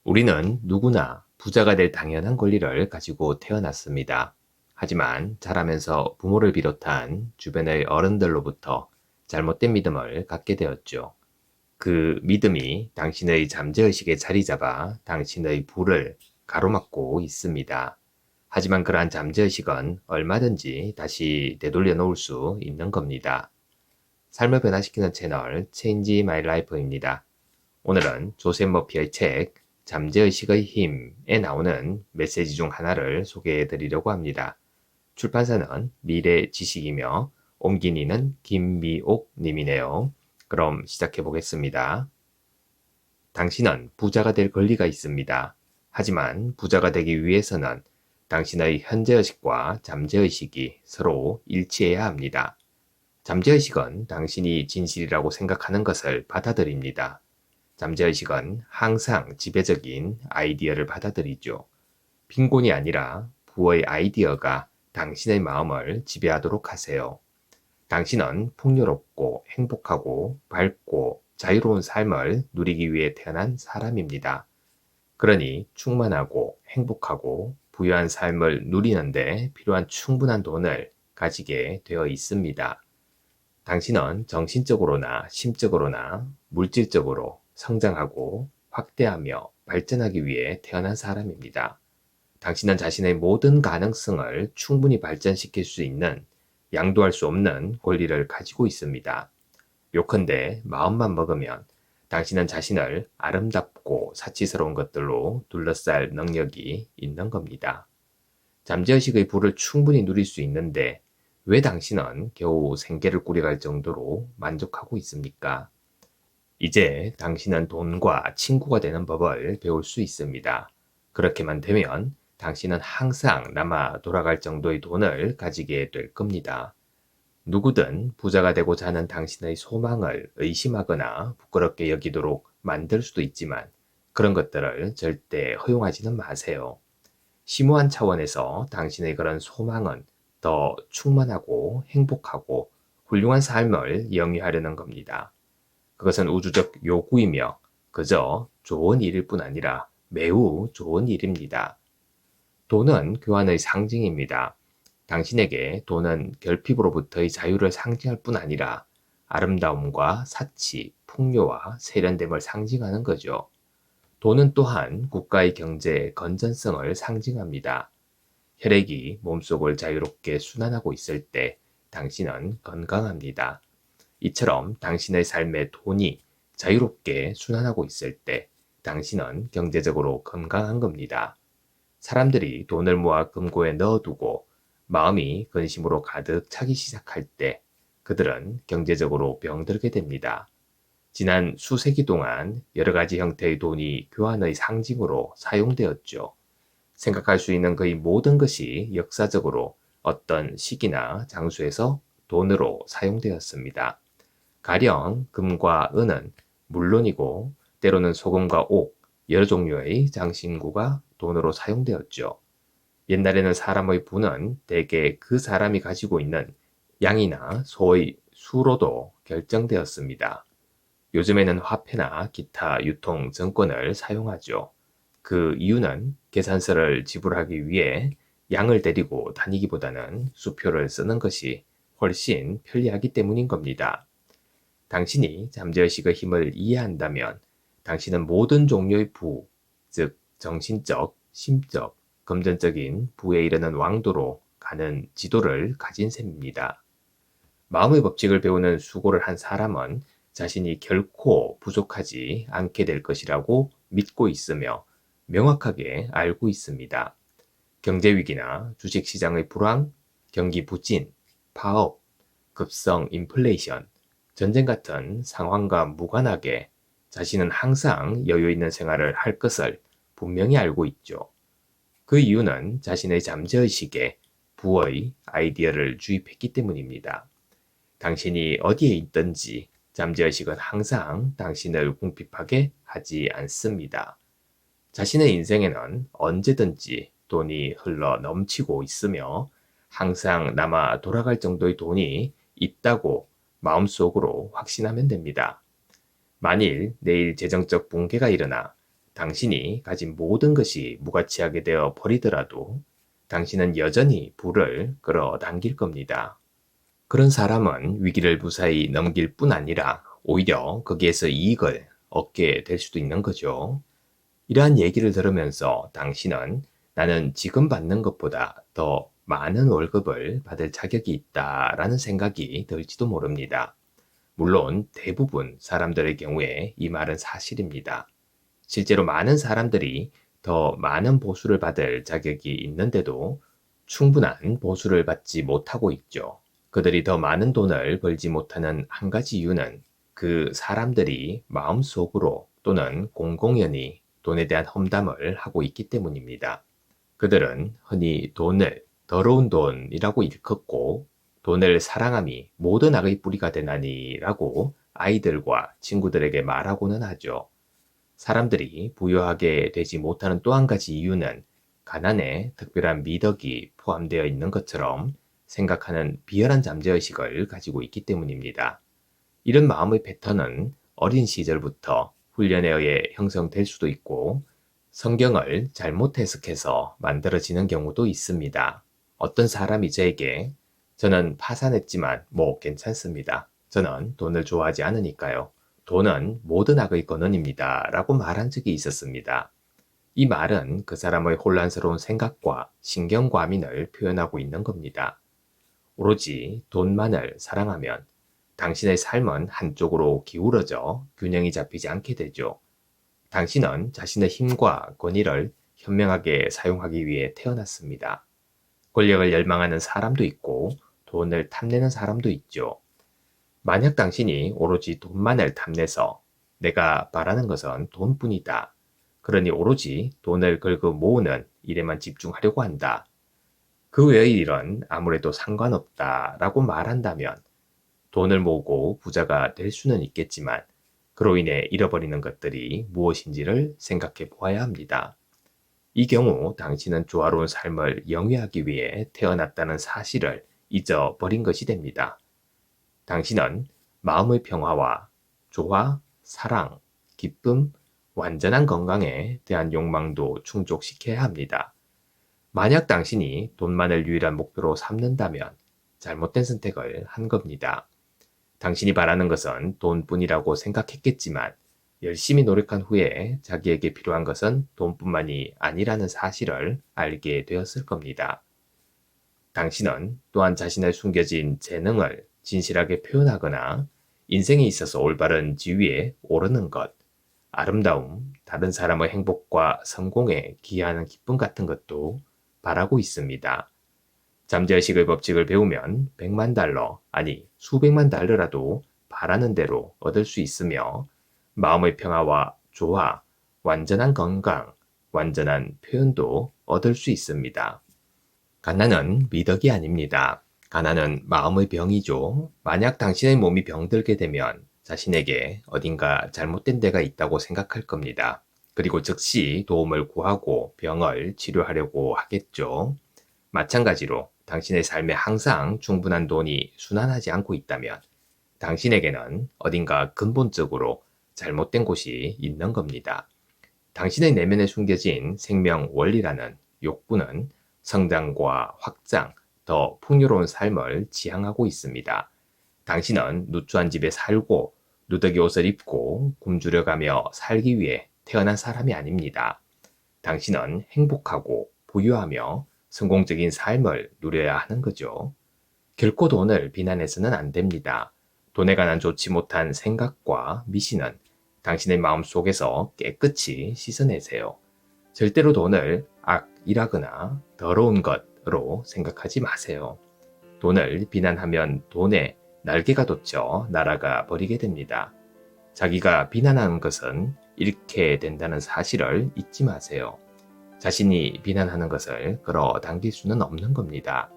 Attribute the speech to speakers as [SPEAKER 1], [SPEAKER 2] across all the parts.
[SPEAKER 1] 우리는 누구나 부자가 될 당연한 권리를 가지고 태어났습니다. 하지만 자라면서 부모를 비롯한 주변의 어른들로부터 잘못된 믿음을 갖게 되었죠. 그 믿음이 당신의 잠재의식에 자리 잡아 당신의 부를 가로막고 있습니다. 하지만 그러한 잠재의식은 얼마든지 다시 되돌려 놓을 수 있는 겁니다. 삶을 변화시키는 채널 Change My Life입니다. 오늘은 조셉 머피의 책 잠재의식의 힘에 나오는 메시지 중 하나를 소개해 드리려고 합니다. 출판사는 미래지식이며 옮긴 이는 김미옥 님이네요. 그럼 시작해 보겠습니다. 당신은 부자가 될 권리가 있습니다. 하지만 부자가 되기 위해서는 당신의 현재의식과 잠재의식이 서로 일치해야 합니다. 잠재의식은 당신이 진실이라고 생각하는 것을 받아들입니다. 잠재의식은 항상 지배적인 아이디어를 받아들이죠. 빈곤이 아니라 부의 아이디어가 당신의 마음을 지배하도록 하세요. 당신은 풍요롭고 행복하고 밝고 자유로운 삶을 누리기 위해 태어난 사람입니다. 그러니 충만하고 행복하고 부유한 삶을 누리는데 필요한 충분한 돈을 가지게 되어 있습니다. 당신은 정신적으로나 심적으로나 물질적으로 성장하고 확대하며 발전하기 위해 태어난 사람입니다. 당신은 자신의 모든 가능성을 충분히 발전시킬 수 있는 양도할 수 없는 권리를 가지고 있습니다. 요컨대 마음만 먹으면 당신은 자신을 아름답고 사치스러운 것들로 둘러쌀 능력이 있는 겁니다. 잠재의식의 부를 충분히 누릴 수 있는데 왜 당신은 겨우 생계를 꾸려갈 정도로 만족하고 있습니까? 이제 당신은 돈과 친구가 되는 법을 배울 수 있습니다. 그렇게만 되면 당신은 항상 남아 돌아갈 정도의 돈을 가지게 될 겁니다. 누구든 부자가 되고자 하는 당신의 소망을 의심하거나 부끄럽게 여기도록 만들 수도 있지만 그런 것들을 절대 허용하지는 마세요. 심오한 차원에서 당신의 그런 소망은 더 충만하고 행복하고 훌륭한 삶을 영위하려는 겁니다. 그것은 우주적 요구이며 그저 좋은 일일 뿐 아니라 매우 좋은 일입니다. 돈은 교환의 상징입니다. 당신에게 돈은 결핍으로부터의 자유를 상징할 뿐 아니라 아름다움과 사치, 풍요와 세련됨을 상징하는 거죠. 돈은 또한 국가의 경제 건전성을 상징합니다. 혈액이 몸속을 자유롭게 순환하고 있을 때 당신은 건강합니다. 이처럼 당신의 삶에 돈이 자유롭게 순환하고 있을 때 당신은 경제적으로 건강한 겁니다. 사람들이 돈을 모아 금고에 넣어두고 마음이 근심으로 가득 차기 시작할 때 그들은 경제적으로 병들게 됩니다. 지난 수세기 동안 여러 가지 형태의 돈이 교환의 상징으로 사용되었죠. 생각할 수 있는 거의 모든 것이 역사적으로 어떤 시기나 장소에서 돈으로 사용되었습니다. 가령 금과 은은 물론이고 때로는 소금과 옥, 여러 종류의 장신구가 돈으로 사용되었죠. 옛날에는 사람의 부는 대개 그 사람이 가지고 있는 양이나 소의 수로도 결정되었습니다. 요즘에는 화폐나 기타 유통 증권을 사용하죠. 그 이유는 계산서를 지불하기 위해 양을 데리고 다니기보다는 수표를 쓰는 것이 훨씬 편리하기 때문인 겁니다. 당신이 잠재의식의 힘을 이해한다면 당신은 모든 종류의 부, 즉 정신적, 심적, 금전적인 부에 이르는 왕도로 가는 지도를 가진 셈입니다. 마음의 법칙을 배우는 수고를 한 사람은 자신이 결코 부족하지 않게 될 것이라고 믿고 있으며 명확하게 알고 있습니다. 경제위기나 주식시장의 불황, 경기 부진, 파업, 급성 인플레이션, 전쟁 같은 상황과 무관하게 자신은 항상 여유 있는 생활을 할 것을 분명히 알고 있죠. 그 이유는 자신의 잠재의식에 부의 아이디어를 주입했기 때문입니다. 당신이 어디에 있든지 잠재의식은 항상 당신을 궁핍하게 하지 않습니다. 자신의 인생에는 언제든지 돈이 흘러 넘치고 있으며 항상 남아 돌아갈 정도의 돈이 있다고 마음속으로 확신하면 됩니다. 만일 내일 재정적 붕괴가 일어나 당신이 가진 모든 것이 무가치하게 되어 버리더라도 당신은 여전히 부를 끌어당길 겁니다. 그런 사람은 위기를 무사히 넘길 뿐 아니라 오히려 거기에서 이익을 얻게 될 수도 있는 거죠. 이러한 얘기를 들으면서 당신은 나는 지금 받는 것보다 더 많은 월급을 받을 자격이 있다라는 생각이 들지도 모릅니다. 물론 대부분 사람들의 경우에 이 말은 사실입니다. 실제로 많은 사람들이 더 많은 보수를 받을 자격이 있는데도 충분한 보수를 받지 못하고 있죠. 그들이 더 많은 돈을 벌지 못하는 한 가지 이유는 그 사람들이 마음속으로 또는 공공연히 돈에 대한 험담을 하고 있기 때문입니다. 그들은 흔히 돈을 더러운 돈이라고 일컫고 돈을 사랑함이 모든 악의 뿌리가 되나니라고 아이들과 친구들에게 말하고는 하죠. 사람들이 부유하게 되지 못하는 또 한 가지 이유는 가난에 특별한 미덕이 포함되어 있는 것처럼 생각하는 비열한 잠재의식을 가지고 있기 때문입니다. 이런 마음의 패턴은 어린 시절부터 훈련에 의해 형성될 수도 있고 성경을 잘못 해석해서 만들어지는 경우도 있습니다. 어떤 사람이 저에게 저는 파산했지만 뭐 괜찮습니다. 저는 돈을 좋아하지 않으니까요. 돈은 모든 악의 근원입니다. 라고 말한 적이 있었습니다. 이 말은 그 사람의 혼란스러운 생각과 신경과민을 표현하고 있는 겁니다. 오로지 돈만을 사랑하면 당신의 삶은 한쪽으로 기울어져 균형이 잡히지 않게 되죠. 당신은 자신의 힘과 권위를 현명하게 사용하기 위해 태어났습니다. 권력을 열망하는 사람도 있고 돈을 탐내는 사람도 있죠. 만약 당신이 오로지 돈만을 탐내서 내가 바라는 것은 돈뿐이다. 그러니 오로지 돈을 긁어 모으는 일에만 집중하려고 한다. 그 외의 일은 아무래도 상관없다 라고 말한다면 돈을 모으고 부자가 될 수는 있겠지만 그로 인해 잃어버리는 것들이 무엇인지를 생각해 보아야 합니다. 이 경우 당신은 조화로운 삶을 영위하기 위해 태어났다는 사실을 잊어버린 것이 됩니다. 당신은 마음의 평화와 조화, 사랑, 기쁨, 완전한 건강에 대한 욕망도 충족시켜야 합니다. 만약 당신이 돈만을 유일한 목표로 삼는다면 잘못된 선택을 한 겁니다. 당신이 바라는 것은 돈뿐이라고 생각했겠지만 열심히 노력한 후에 자기에게 필요한 것은 돈뿐만이 아니라는 사실을 알게 되었을 겁니다. 당신은 또한 자신의 숨겨진 재능을 진실하게 표현하거나 인생에 있어서 올바른 지위에 오르는 것, 아름다움, 다른 사람의 행복과 성공에 기여하는 기쁨 같은 것도 바라고 있습니다. 잠재의식의 법칙을 배우면 100만 달러, 아니 수백만 달러라도 바라는 대로 얻을 수 있으며 마음의 평화와 조화, 완전한 건강, 완전한 표현도 얻을 수 있습니다. 가난은 미덕이 아닙니다. 가난은 마음의 병이죠. 만약 당신의 몸이 병들게 되면 자신에게 어딘가 잘못된 데가 있다고 생각할 겁니다. 그리고 즉시 도움을 구하고 병을 치료하려고 하겠죠. 마찬가지로 당신의 삶에 항상 충분한 돈이 순환하지 않고 있다면 당신에게는 어딘가 근본적으로 잘못된 곳이 있는 겁니다. 당신의 내면에 숨겨진 생명 원리라는 욕구는 성장과 확장, 더 풍요로운 삶을 지향하고 있습니다. 당신은 누추한 집에 살고 누더기 옷을 입고 굶주려가며 살기 위해 태어난 사람이 아닙니다. 당신은 행복하고 부유하며 성공적인 삶을 누려야 하는 거죠. 결코 돈을 비난해서는 안 됩니다. 돈에 관한 좋지 못한 생각과 미신은 당신의 마음 속에서 깨끗이 씻어내세요. 절대로 돈을 악이라거나 더러운 것으로 생각하지 마세요. 돈을 비난하면 돈에 날개가 돋쳐 날아가 버리게 됩니다. 자기가 비난하는 것은 잃게 된다는 사실을 잊지 마세요. 자신이 비난하는 것을 끌어당길 수는 없는 겁니다.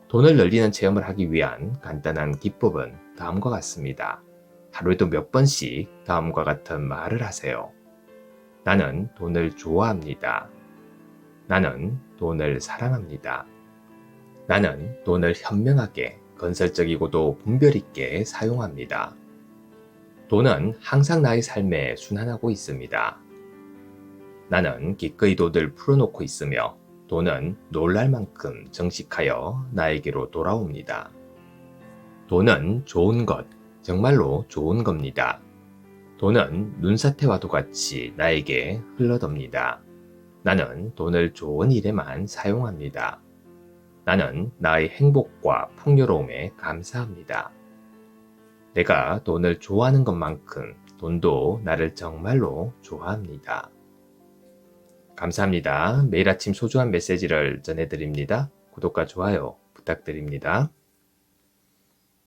[SPEAKER 1] 돈을 늘리는 체험을 하기 위한 간단한 기법은 다음과 같습니다. 하루에도 몇 번씩 다음과 같은 말을 하세요. 나는 돈을 좋아합니다. 나는 돈을 사랑합니다. 나는 돈을 현명하게, 건설적이고도 분별 있게 사용합니다. 돈은 항상 나의 삶에 순환하고 있습니다. 나는 기꺼이 돈을 풀어놓고 있으며 돈은 놀랄 만큼 정식하여 나에게로 돌아옵니다. 돈은 좋은 것, 정말로 좋은 겁니다. 돈은 눈사태와도 같이 나에게 흘러듭니다. 나는 돈을 좋은 일에만 사용합니다. 나는 나의 행복과 풍요로움에 감사합니다. 내가 돈을 좋아하는 것만큼 돈도 나를 정말로 좋아합니다. 감사합니다. 매일 아침 소중한 메시지를 전해드립니다. 구독과 좋아요 부탁드립니다.